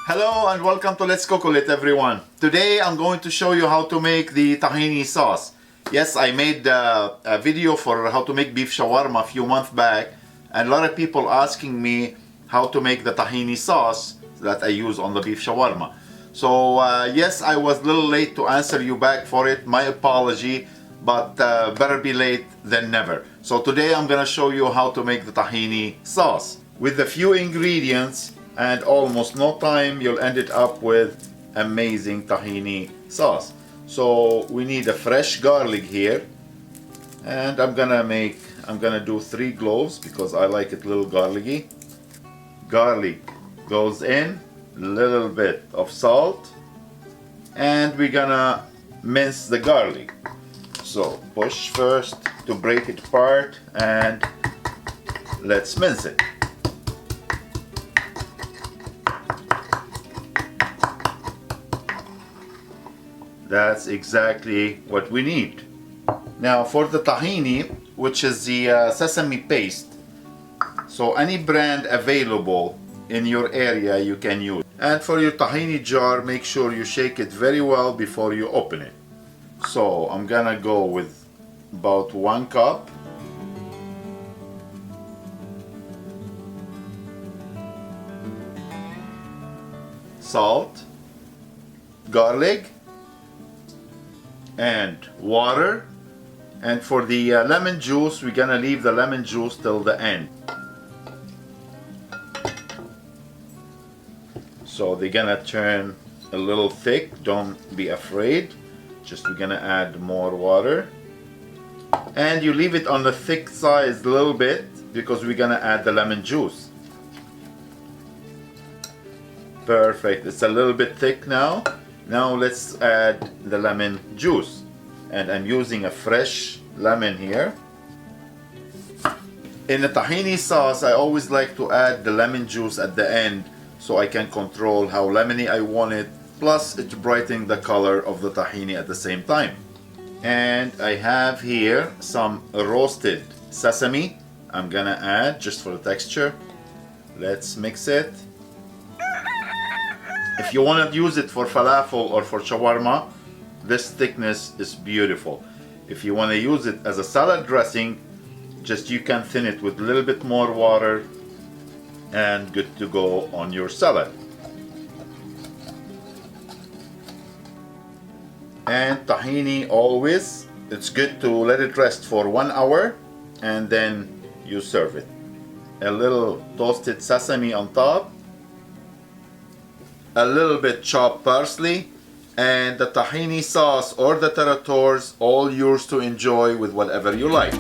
Hello and welcome to Let's Cook It, everyone. Today I'm going to show you how to make the tahini sauce. Yes, I made a video for how to make beef shawarma a few months back, and a lot of people asking me how to make the tahini sauce that I use on the beef shawarma. So yes, I was a little late to answer you back for it. My apology, but better be late than never. So today I'm gonna show you how to make the tahini sauce. With a few ingredients and almost no time, you'll end it up with amazing tahini sauce. So we need a fresh garlic here, and I'm gonna do 3 cloves because I like it a little garlicky. Garlic goes in, little bit of salt, and we're gonna mince the garlic. So push first to break it apart, and let's mince it. That's exactly what we need. Now for the tahini, which is the sesame paste, so any brand available in your area you can use. And for your tahini jar, make sure you shake it very well before you open it. So I'm gonna go with about 1 cup. Salt, garlic, and water. And for the lemon juice, we're gonna leave the lemon juice till the end. So they're gonna turn a little thick, don't be afraid. Just we're gonna add more water. And you leave it on the thick side a little bit because we're gonna add the lemon juice. Perfect, it's a little bit thick now. Now let's add the lemon juice. And I'm using a fresh lemon here. In the tahini sauce, I always like to add the lemon juice at the end so I can control how lemony I want it. Plus it's brightening the color of the tahini at the same time. And I have here some roasted sesame. I'm gonna add just for the texture. Let's mix it. If you want to use it for falafel or for shawarma, this thickness is beautiful. If you want to use it as a salad dressing, just you can thin it with a little bit more water and good to go on your salad. And tahini, always, it's good to let it rest for 1 hour and then you serve it. A little toasted sesame on top, a little bit chopped parsley, and the tahini sauce or the Tarators, all yours to enjoy with whatever you like.